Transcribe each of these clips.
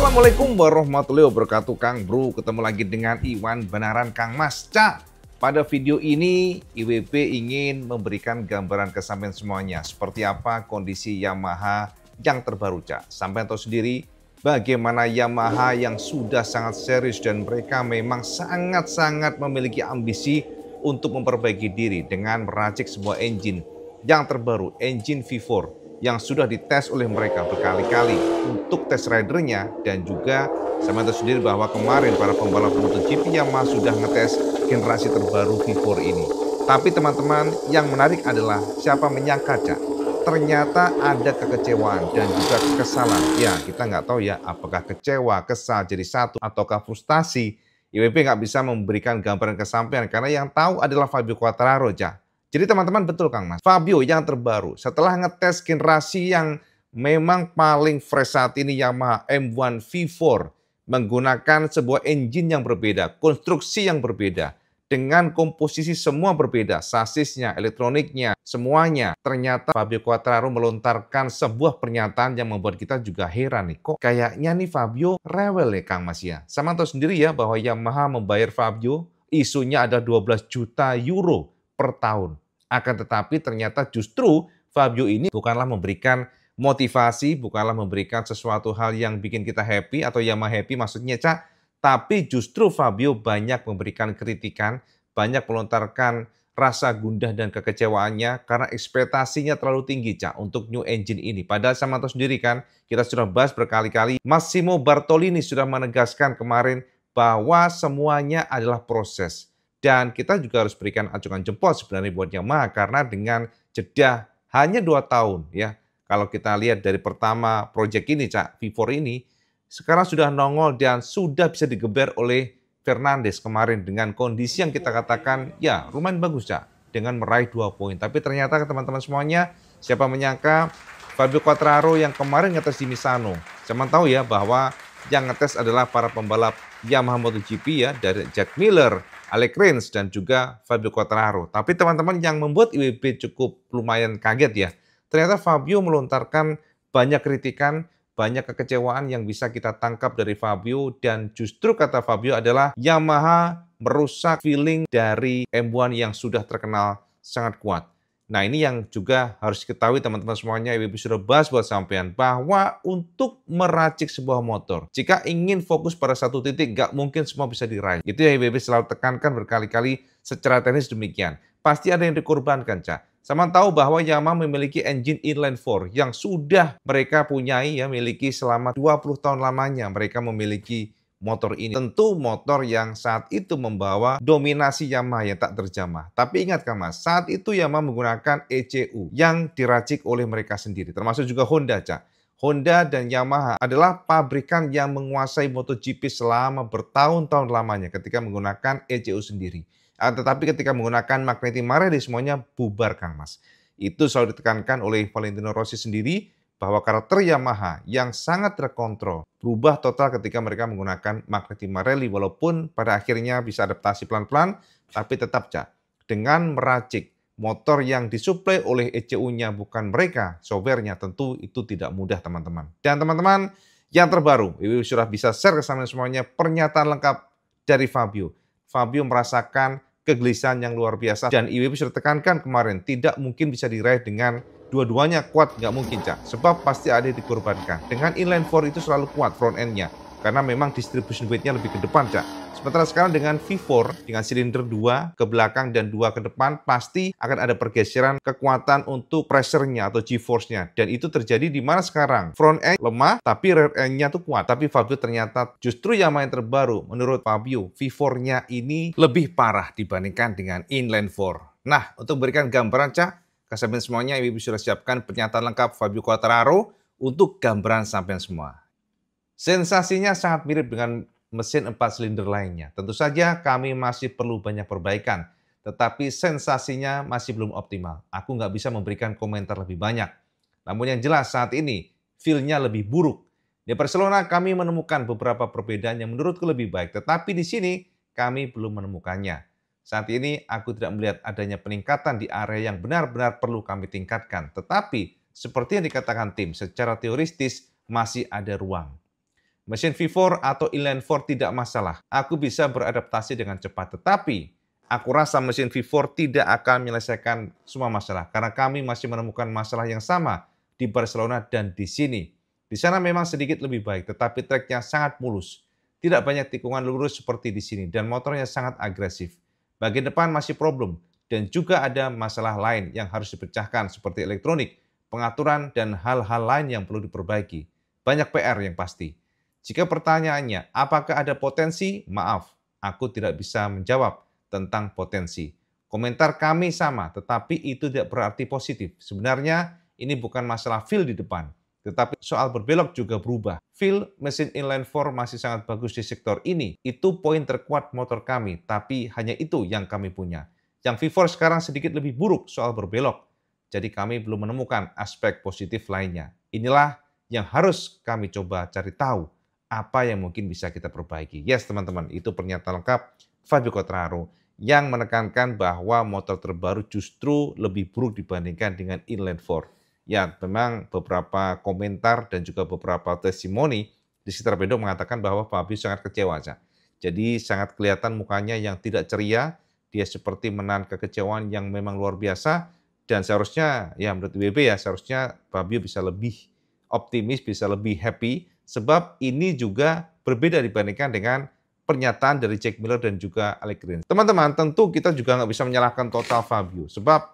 Assalamualaikum warahmatullahi wabarakatuh Kang Bro. Ketemu lagi dengan Iwan Benaran Kang Mas. Cak, pada video ini IWB ingin memberikan gambaran ke sampean semuanya seperti apa kondisi Yamaha yang terbaru, Cak. Sampean tahu sendiri bagaimana Yamaha yang sudah sangat serius dan mereka memang sangat-sangat memiliki ambisi untuk memperbaiki diri dengan meracik sebuah engine yang terbaru, engine V4 yang sudah dites oleh mereka berkali-kali untuk test ridernya, dan juga sama tahu sendiri bahwa kemarin para pembalap MotoGP Yamaha sudah ngetes generasi terbaru V4 ini. Tapi teman-teman, yang menarik adalah siapa menyangka, Cak, ternyata ada kekecewaan dan juga kekesalan. Ya, kita nggak tahu ya apakah kecewa, kesal jadi satu, ataukah frustasi. IWB nggak bisa memberikan gambaran kesampaian karena yang tahu adalah Fabio Quartararo, Cak. Jadi teman-teman, betul Kang Mas, Fabio yang terbaru setelah ngetes generasi yang memang paling fresh saat ini, Yamaha M1 V4, menggunakan sebuah engine yang berbeda, konstruksi yang berbeda, dengan komposisi semua berbeda, sasisnya, elektroniknya, semuanya. Ternyata Fabio Quartararo melontarkan sebuah pernyataan yang membuat kita juga heran nih. Kok kayaknya nih Fabio rewel nih Kang Mas ya. Sama tahu sendiri ya bahwa Yamaha membayar Fabio, isunya ada 12 juta euro per tahun. Akan tetapi ternyata justru Fabio ini bukanlah memberikan motivasi, bukanlah memberikan sesuatu hal yang bikin kita happy atau Yamaha happy maksudnya, Cak. Tapi justru Fabio banyak memberikan kritikan, banyak melontarkan rasa gundah dan kekecewaannya karena ekspektasinya terlalu tinggi, Cak, untuk new engine ini. Padahal sama tahu sendiri kan, kita sudah bahas berkali-kali, Massimo Bartolini sudah menegaskan kemarin bahwa semuanya adalah proses. Dan kita juga harus berikan acungan jempol sebenarnya buat Yamaha karena dengan jeda hanya 2 tahun ya. Kalau kita lihat dari pertama proyek ini, Cak, V4 ini, sekarang sudah nongol dan sudah bisa digeber oleh Fernandes kemarin dengan kondisi yang kita katakan ya lumayan bagus, Cak, dengan meraih 2 poin. Tapi ternyata teman-teman semuanya, siapa menyangka Fabio Quartararo yang kemarin ngetes di Misano. Saya tahu ya bahwa yang ngetes adalah para pembalap Yamaha MotoGP ya, dari Jack Miller, Alex Rins, dan juga Fabio Quartararo. Tapi teman-teman, yang membuat IWB cukup lumayan kaget ya, ternyata Fabio melontarkan banyak kritikan, banyak kekecewaan yang bisa kita tangkap dari Fabio, dan justru kata Fabio adalah Yamaha merusak feeling dari M1 yang sudah terkenal sangat kuat. Nah, ini yang juga harus diketahui teman-teman semuanya, IWB sudah bahas buat sampean bahwa untuk meracik sebuah motor, jika ingin fokus pada satu titik, nggak mungkin semua bisa diraih. Itu yang IWB selalu tekankan berkali-kali secara teknis demikian. Pasti ada yang dikorbankan, Cak. Sama tahu bahwa Yamaha memiliki engine inline 4 yang sudah mereka punyai ya, miliki selama 20 tahun lamanya mereka memiliki motor ini. Tentu motor yang saat itu membawa dominasi Yamaha yang tak terjamah. Tapi ingat Kang Mas, saat itu Yamaha menggunakan ECU yang diracik oleh mereka sendiri. Termasuk juga Honda, Cak. Honda dan Yamaha adalah pabrikan yang menguasai MotoGP selama bertahun-tahun lamanya ketika menggunakan ECU sendiri. Tetapi ketika menggunakan Magneti Marelli semuanya bubar Kang Mas. Itu selalu ditekankan oleh Valentino Rossi sendiri bahwa karakter Yamaha yang sangat terkontrol berubah total ketika mereka menggunakan Magneti Marelli, walaupun pada akhirnya bisa adaptasi pelan-pelan, tapi tetap, Cak, dengan meracik motor yang disuplai oleh ECU-nya bukan mereka, software-nya, tentu itu tidak mudah teman-teman. Dan teman-teman, yang terbaru, Ibu sudah bisa share ke semuanya pernyataan lengkap dari Fabio. Fabio merasakan kegelisahan yang luar biasa, dan IWB sudah tekankan kemarin tidak mungkin bisa diraih dengan dua-duanya kuat, nggak mungkin, Cak, sebab pasti ada yang dikorbankan. Dengan inline 4 itu selalu kuat front end-nya karena memang distribution weight-nya lebih ke depan, Cak. Sementara sekarang dengan V4 dengan silinder 2 ke belakang dan 2 ke depan, pasti akan ada pergeseran kekuatan untuk pressure-nya atau G-force-nya, dan itu terjadi di mana sekarang front end lemah tapi rear end-nya tuh kuat. Tapi Fabio ternyata justru Yamaha yang terbaru menurut Fabio V4-nya ini lebih parah dibandingkan dengan inline 4. Nah, untuk berikan gambaran, Cak, sampean semuanya, Ibu sudah siapkan pernyataan lengkap Fabio Quartararo untuk gambaran sampean semua. Sensasinya sangat mirip dengan mesin 4 silinder lainnya. Tentu saja kami masih perlu banyak perbaikan, tetapi sensasinya masih belum optimal. Aku nggak bisa memberikan komentar lebih banyak. Namun yang jelas saat ini, feel-nya lebih buruk. Di Barcelona kami menemukan beberapa perbedaan yang menurutku lebih baik, tetapi di sini kami belum menemukannya. Saat ini aku tidak melihat adanya peningkatan di area yang benar-benar perlu kami tingkatkan. Tetapi seperti yang dikatakan tim, secara teoristis masih ada ruang. Mesin V4 atau inline-4 tidak masalah. Aku bisa beradaptasi dengan cepat. Tetapi, aku rasa mesin V4 tidak akan menyelesaikan semua masalah. Karena kami masih menemukan masalah yang sama di Barcelona dan di sini. Di sana memang sedikit lebih baik, tetapi treknya sangat mulus. Tidak banyak tikungan lurus seperti di sini, dan motornya sangat agresif. Bagian depan masih problem, dan juga ada masalah lain yang harus dipecahkan seperti elektronik, pengaturan, dan hal-hal lain yang perlu diperbaiki. Banyak PR yang pasti. Jika pertanyaannya, apakah ada potensi? Maaf, aku tidak bisa menjawab tentang potensi. Komentar kami sama, tetapi itu tidak berarti positif. Sebenarnya ini bukan masalah feel di depan, tetapi soal berbelok juga berubah. Feel mesin inline-4 masih sangat bagus di sektor ini. Itu poin terkuat motor kami, tapi hanya itu yang kami punya. Yang V4 sekarang sedikit lebih buruk soal berbelok. Jadi kami belum menemukan aspek positif lainnya. Inilah yang harus kami coba cari tahu. Apa yang mungkin bisa kita perbaiki. Yes teman-teman, itu pernyataan lengkap Fabio Quartararo yang menekankan bahwa motor terbaru justru lebih buruk dibandingkan dengan inline-4. Ya, memang beberapa komentar dan juga beberapa testimoni di sekitar pedok mengatakan bahwa Fabio sangat kecewa. Jadi sangat kelihatan mukanya yang tidak ceria, dia seperti menahan kekecewaan yang memang luar biasa, dan seharusnya, ya menurut WB ya, seharusnya Fabio bisa lebih optimis, bisa lebih happy, sebab ini juga berbeda dibandingkan dengan pernyataan dari Jack Miller dan juga Alex Rins. Teman-teman, tentu kita juga nggak bisa menyalahkan total Fabio, sebab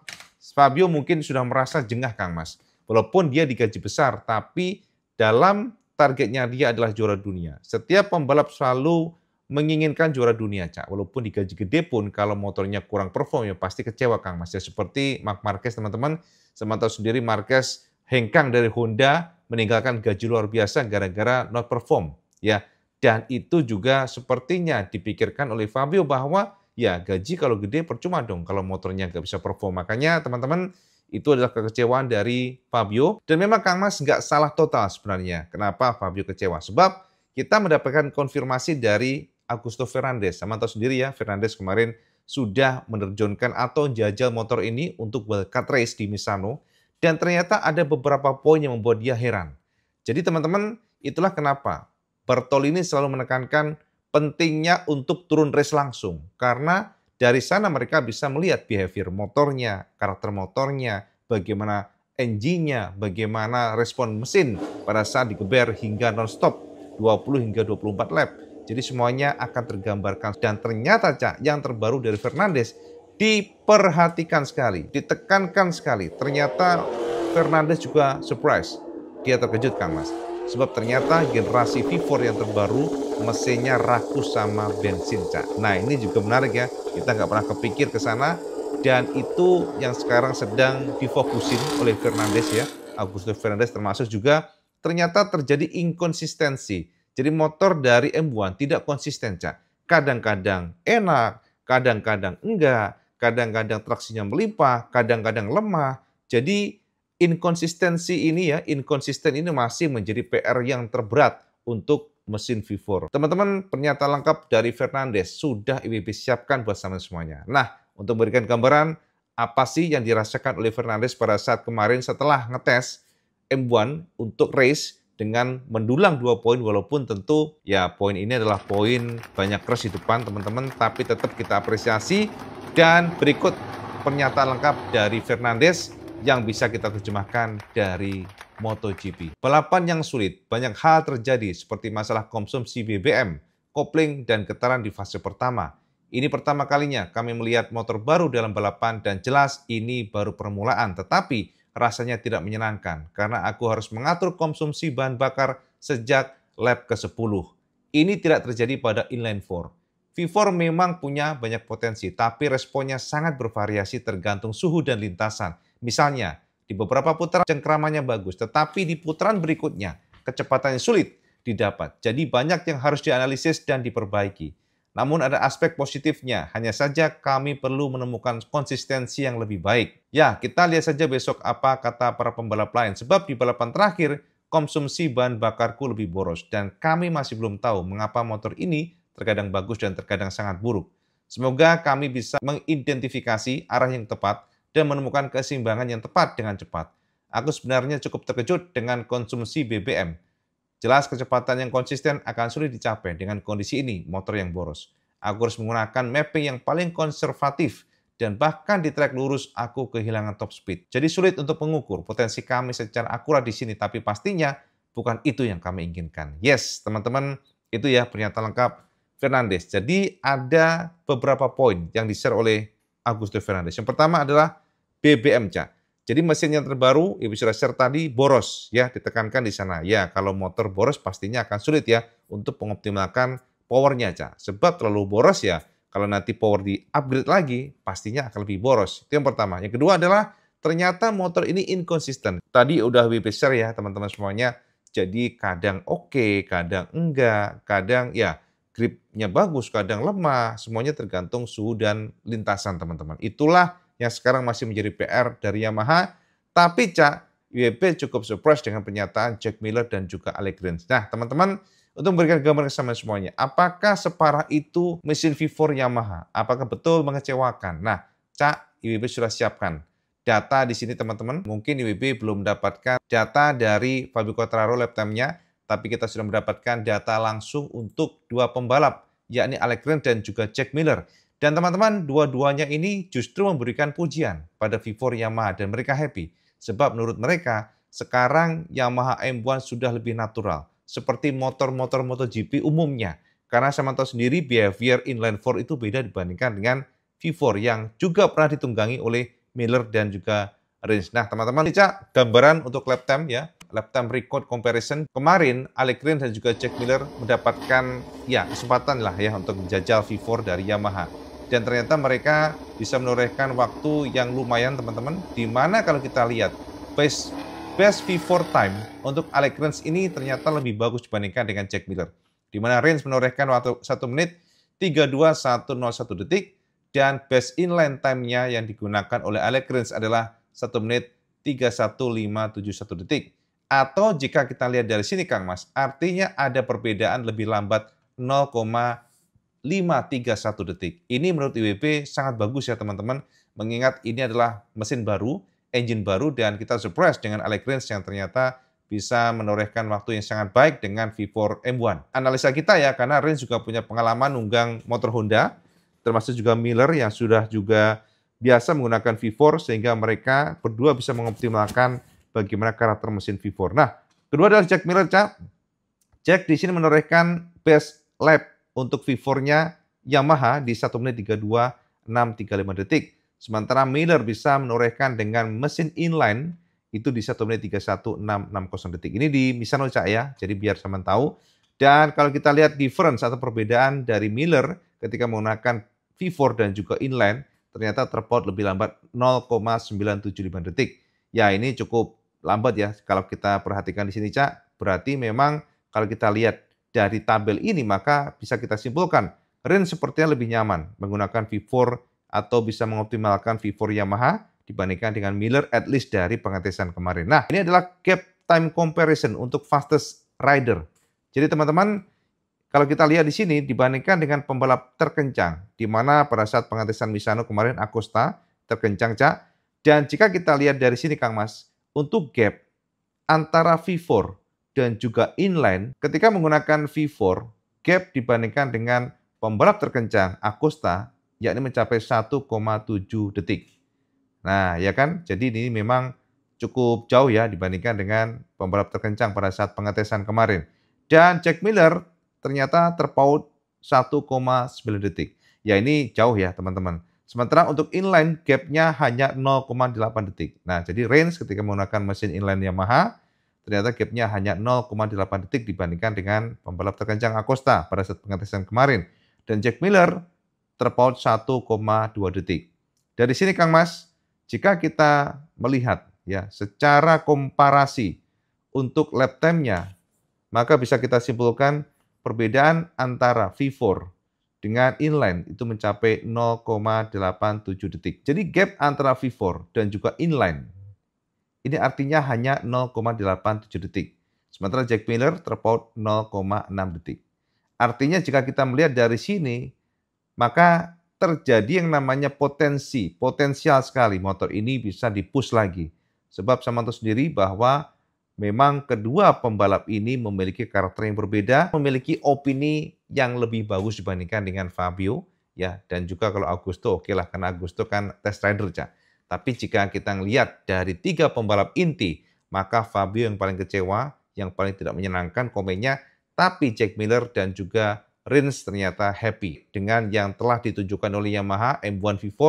Fabio mungkin sudah merasa jengah Kang Mas. Walaupun dia digaji besar, tapi dalam targetnya dia adalah juara dunia. Setiap pembalap selalu menginginkan juara dunia, Cak. Walaupun digaji gede pun, kalau motornya kurang perform, ya pasti kecewa Kang Mas. Ya seperti Marc Marquez, teman-teman. Sama tahu sendiri Marquez hengkang dari Honda, meninggalkan gaji luar biasa gara-gara not perform, ya. Dan itu juga sepertinya dipikirkan oleh Fabio bahwa ya gaji kalau gede percuma dong kalau motornya nggak bisa perform. Makanya teman-teman itu adalah kekecewaan dari Fabio. Dan memang Kang Mas nggak salah total sebenarnya. Kenapa Fabio kecewa? Sebab kita mendapatkan konfirmasi dari Augusto Fernandez. Sama tahu sendiri ya, Fernandez kemarin sudah menerjunkan atau jajal motor ini untuk wildcard race di Misano. Dan ternyata ada beberapa poin yang membuat dia heran. Jadi teman-teman, itulah kenapa Bartolini selalu menekankan pentingnya untuk turun race langsung. Karena dari sana mereka bisa melihat behavior motornya, karakter motornya, bagaimana engine-nya, bagaimana respon mesin pada saat digeber hingga non-stop 20 hingga 24 lap. Jadi semuanya akan tergambarkan. Dan ternyata Cak, yang terbaru dari Fernandez diperhatikan sekali, ditekankan sekali. Ternyata Fernandez juga surprise. Dia terkejut Kang Mas. Sebab ternyata generasi V4 yang terbaru mesinnya rakus sama bensin, Cak. Nah ini juga menarik ya. Kita nggak pernah kepikir ke sana. Dan itu yang sekarang sedang difokusin oleh Fernandez ya. Augusto Fernandez termasuk juga ternyata terjadi inkonsistensi. Jadi motor dari M1 tidak konsisten, Cak. Kadang-kadang enak, kadang-kadang enggak. Kadang-kadang traksinya melimpah, kadang-kadang lemah. Jadi inkonsistensi ini ya, inkonsisten ini masih menjadi PR yang terberat untuk mesin V4. Teman-teman, pernyataan lengkap dari Fernandez sudah IWB siapkan buat sama semuanya. Nah, untuk memberikan gambaran apa sih yang dirasakan oleh Fernandez pada saat kemarin setelah ngetes M1 untuk race dengan mendulang 2 poin, walaupun tentu ya poin ini adalah poin banyak crash di depan teman-teman, tapi tetap kita apresiasi. Dan berikut pernyataan lengkap dari Fernandez yang bisa kita terjemahkan dari MotoGP. Balapan yang sulit, banyak hal terjadi seperti masalah konsumsi BBM, kopling, dan getaran di fase pertama. Ini pertama kalinya kami melihat motor baru dalam balapan dan jelas ini baru permulaan, tetapi rasanya tidak menyenangkan karena aku harus mengatur konsumsi bahan bakar sejak lap ke-10. Ini tidak terjadi pada inline-4. V4 memang punya banyak potensi, tapi responnya sangat bervariasi tergantung suhu dan lintasan. Misalnya, di beberapa putaran cengkramannya bagus, tetapi di putaran berikutnya kecepatannya sulit didapat. Jadi banyak yang harus dianalisis dan diperbaiki. Namun ada aspek positifnya, hanya saja kami perlu menemukan konsistensi yang lebih baik. Ya, kita lihat saja besok apa kata para pembalap lain, sebab di balapan terakhir, konsumsi bahan bakarku lebih boros, dan kami masih belum tahu mengapa motor ini terkadang bagus dan terkadang sangat buruk. Semoga kami bisa mengidentifikasi arah yang tepat dan menemukan keseimbangan yang tepat dengan cepat. Aku sebenarnya cukup terkejut dengan konsumsi BBM. Jelas kecepatan yang konsisten akan sulit dicapai dengan kondisi ini, motor yang boros. Aku harus menggunakan mapping yang paling konservatif dan bahkan di trek lurus aku kehilangan top speed. Jadi sulit untuk mengukur potensi kami secara akurat di sini, tapi pastinya bukan itu yang kami inginkan. Yes, teman-teman, itu ya pernyataan lengkap Fernandes. Jadi ada beberapa poin yang di-share oleh Augusto Fernandes. Yang pertama adalah BBM, Cak. Jadi mesin yang terbaru, Ibu sudah share tadi, boros ya, ditekankan di sana. Ya, kalau motor boros pastinya akan sulit ya untuk mengoptimalkan powernya, Cak. Sebab terlalu boros ya, kalau nanti power di-upgrade lagi, pastinya akan lebih boros. Itu yang pertama. Yang kedua adalah ternyata motor ini inkonsisten. Tadi udah WP share ya teman-teman semuanya. Jadi kadang oke, kadang enggak, kadang ya gripnya bagus, kadang lemah. Semuanya tergantung suhu dan lintasan teman-teman. Itulah yang sekarang masih menjadi PR dari Yamaha. Tapi Cak, IWB cukup surprise dengan pernyataan Jack Miller dan juga Alex Rins. Nah teman-teman, untuk memberikan gambaran kesamaan semuanya, apakah separah itu mesin V4 Yamaha? Apakah betul mengecewakan? Nah, Cak, IWB sudah siapkan data di sini teman-teman. Mungkin IWB belum mendapatkan data dari Fabio Quartararo lap time-nya, tapi kita sudah mendapatkan data langsung untuk dua pembalap, yakni Alex Rins dan juga Jack Miller. Dan teman-teman, dua-duanya ini justru memberikan pujian pada V4 Yamaha dan mereka happy. Sebab menurut mereka, sekarang Yamaha M1 sudah lebih natural. Seperti motor-motor MotoGP umumnya. Karena sama tahu sendiri, behavior inline 4 itu beda dibandingkan dengan V4 yang juga pernah ditunggangi oleh Miller dan juga Rins. Nah teman-teman, ini gambaran untuk lap time ya. Lap time record comparison. Kemarin, Alex Rins dan juga Jack Miller mendapatkan ya kesempatan lah ya untuk menjajal V4 dari Yamaha. Dan ternyata mereka bisa menorehkan waktu yang lumayan teman-teman. Dimana kalau kita lihat best V4 time untuk Alex Rins ini ternyata lebih bagus dibandingkan dengan Jack Miller. Dimana Rins menorehkan waktu 1 menit 32.101 detik. Dan best inline time-nya yang digunakan oleh Alex Rins adalah 1 menit 31.571 detik. Atau jika kita lihat dari sini Kang Mas, artinya ada perbedaan lebih lambat 0,531 detik. Ini menurut IWB sangat bagus ya teman-teman, mengingat ini adalah mesin baru, engine baru, dan kita surprise dengan Alex Rins yang ternyata bisa menorehkan waktu yang sangat baik dengan V4 M1. Analisa kita ya, karena Rins juga punya pengalaman nunggang motor Honda, termasuk juga Miller yang sudah juga biasa menggunakan V4, sehingga mereka berdua bisa mengoptimalkan bagaimana karakter mesin V4. Nah, kedua adalah Jack Miller, Cak. Jack di sini menorehkan best lap untuk V4-nya Yamaha di 1 menit 32.635 detik. Sementara Miller bisa menorehkan dengan mesin inline itu di 1 menit 31.660 detik. Ini di Misano Cak ya, jadi biar sama tahu. Dan kalau kita lihat difference atau perbedaan dari Miller ketika menggunakan V4 dan juga inline, ternyata terpaut lebih lambat 0,975 detik. Ya ini cukup lambat ya kalau kita perhatikan di sini Cak. Berarti memang kalau kita lihat dari tabel ini maka bisa kita simpulkan Rins sepertinya lebih nyaman menggunakan V4 atau bisa mengoptimalkan V4 Yamaha dibandingkan dengan Miller at least dari pengetesan kemarin. Nah, ini adalah gap time comparison untuk fastest rider. Jadi teman-teman, kalau kita lihat di sini dibandingkan dengan pembalap terkencang, di mana pada saat pengetesan Misano kemarin Acosta terkencang Cak. Dan jika kita lihat dari sini Kang Mas, untuk gap antara V4 dan juga inline, ketika menggunakan V4, gap dibandingkan dengan pembalap terkencang Acosta, yakni mencapai 1,7 detik. Nah, ya kan? Jadi ini memang cukup jauh ya dibandingkan dengan pembalap terkencang pada saat pengetesan kemarin. Dan Jack Miller ternyata terpaut 1,9 detik. Ya ini jauh ya teman-teman. Sementara untuk inline gap-nya hanya 0,8 detik. Nah, jadi Rins ketika menggunakan mesin inline Yamaha, ternyata gap-nya hanya 0,8 detik dibandingkan dengan pembalap terkencang Acosta pada saat pengetesan kemarin. Dan Jack Miller terpaut 1,2 detik. Dari sini Kang Mas, jika kita melihat ya secara komparasi untuk lap time-nya, maka bisa kita simpulkan perbedaan antara V4 dengan inline itu mencapai 0,87 detik. Jadi gap antara V4 dan juga inline ini artinya hanya 0,87 detik. Sementara Jack Miller terpaut 0,6 detik. Artinya jika kita melihat dari sini, maka terjadi yang namanya potensial sekali motor ini bisa di-push lagi. Sebab sama tahu sendiri bahwa Memang kedua pembalap ini memiliki karakter yang berbeda, memiliki opini yang lebih bagus dibandingkan dengan Fabio, ya. Dan juga kalau Augusto, oke lah, karena Augusto kan test rider, Cak. Tapi jika kita ngelihat dari tiga pembalap inti, maka Fabio yang paling kecewa, yang paling tidak menyenangkan komennya, tapi Jack Miller dan juga Rins ternyata happy dengan yang telah ditunjukkan oleh Yamaha M1 V4,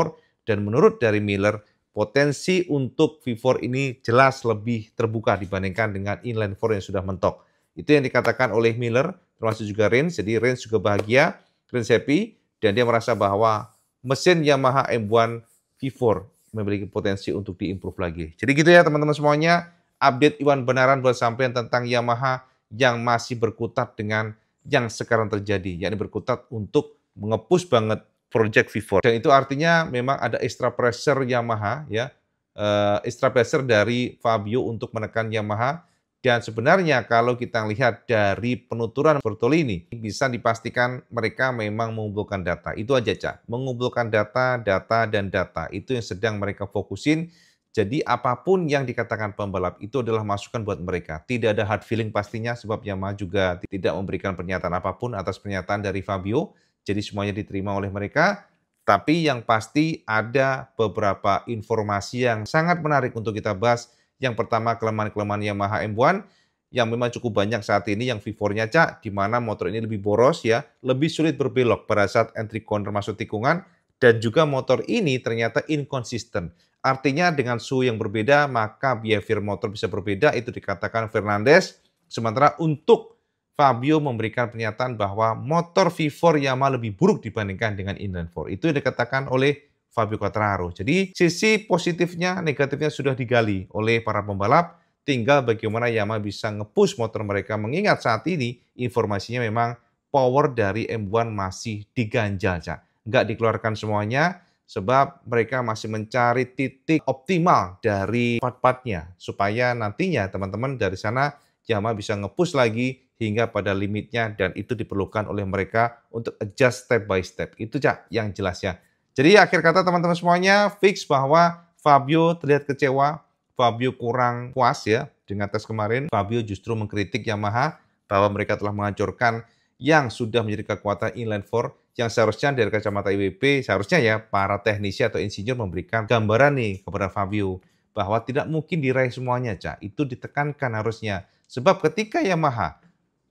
dan menurut dari Miller, potensi untuk V4 ini jelas lebih terbuka dibandingkan dengan inline 4 yang sudah mentok. Itu yang dikatakan oleh Miller, termasuk juga Rins. Jadi Rins juga bahagia, Rins happy, dan dia merasa bahwa mesin Yamaha M1 V4 memiliki potensi untuk diimprove lagi. Jadi gitu ya teman-teman semuanya, update Iwan Benaran buat sampean tentang Yamaha yang masih berkutat dengan yang sekarang terjadi, yakni berkutat untuk mengepus banget Project V4. Dan itu artinya memang ada extra pressure Yamaha, ya, extra pressure dari Fabio untuk menekan Yamaha. Dan sebenarnya kalau kita lihat dari penuturan Bertolini, bisa dipastikan mereka memang mengumpulkan data. Itu aja, Cak. Mengumpulkan data, data, dan data. Itu yang sedang mereka fokusin. Jadi apapun yang dikatakan pembalap itu adalah masukan buat mereka. Tidak ada hard feeling pastinya, sebab Yamaha juga tidak memberikan pernyataan apapun atas pernyataan dari Fabio. Jadi semuanya diterima oleh mereka, tapi yang pasti ada beberapa informasi yang sangat menarik untuk kita bahas. Yang pertama, kelemahan-kelemahan Yamaha M1 yang memang cukup banyak saat ini, yang V4-nya, Cak, di mana motor ini lebih boros, ya, lebih sulit berbelok pada saat entry corner masuk tikungan, dan juga motor ini ternyata inconsistent. Artinya dengan suhu yang berbeda, maka behavior motor bisa berbeda, itu dikatakan Fernandez. Sementara untuk Fabio memberikan pernyataan bahwa motor V4 Yamaha lebih buruk dibandingkan dengan inline 4. Itu yang dikatakan oleh Fabio Quartararo. Jadi sisi positifnya, negatifnya sudah digali oleh para pembalap. Tinggal bagaimana Yamaha bisa nge-push motor mereka. Mengingat saat ini informasinya memang power dari M1 masih diganjal, Cak. Nggak dikeluarkan semuanya, sebab mereka masih mencari titik optimal dari part-partnya. Supaya nantinya teman-teman dari sana Yamaha bisa nge-push lagi hingga pada limitnya, dan itu diperlukan oleh mereka untuk adjust step by step. Itu, Cak, yang jelas ya. Jadi akhir kata teman-teman semuanya, fix bahwa Fabio terlihat kecewa, Fabio kurang puas ya dengan tes kemarin. Fabio justru mengkritik Yamaha bahwa mereka telah menghancurkan yang sudah menjadi kekuatan inline 4, yang seharusnya dari kacamata IWP, seharusnya ya para teknisi atau insinyur memberikan gambaran nih kepada Fabio bahwa tidak mungkin diraih semuanya, Cak. Itu ditekankan harusnya. Sebab ketika Yamaha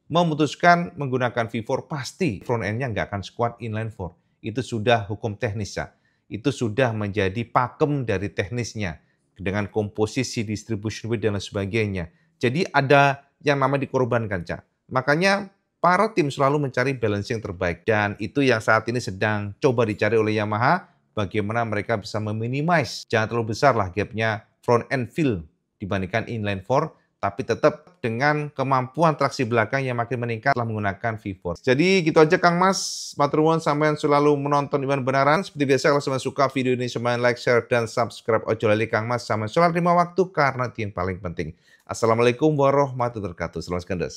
memutuskan menggunakan V4, pasti front end-nya nggak akan sekuat inline 4. Itu sudah hukum teknis, ya. Itu sudah menjadi pakem dari teknisnya, dengan komposisi, distribution weight, dan lain sebagainya. Jadi ada yang namanya dikorbankan, Cak. Makanya para tim selalu mencari balance yang terbaik. Dan itu yang saat ini sedang coba dicari oleh Yamaha, bagaimana mereka bisa meminimize, jangan terlalu besar lah gapnya front end feel dibandingkan inline 4, tapi tetap dengan kemampuan traksi belakang yang makin meningkat setelah menggunakan V4. Jadi gitu aja Kang Mas, matur nuwun sampean selalu menonton Iwan Benaran. Seperti biasa kalau sampean suka video ini, sampean like, share, dan subscribe. Ojo lali Kang Mas, sampean selalu terima waktu karena itu yang paling penting. Assalamualaikum warahmatullahi wabarakatuh. Selamat sekandas.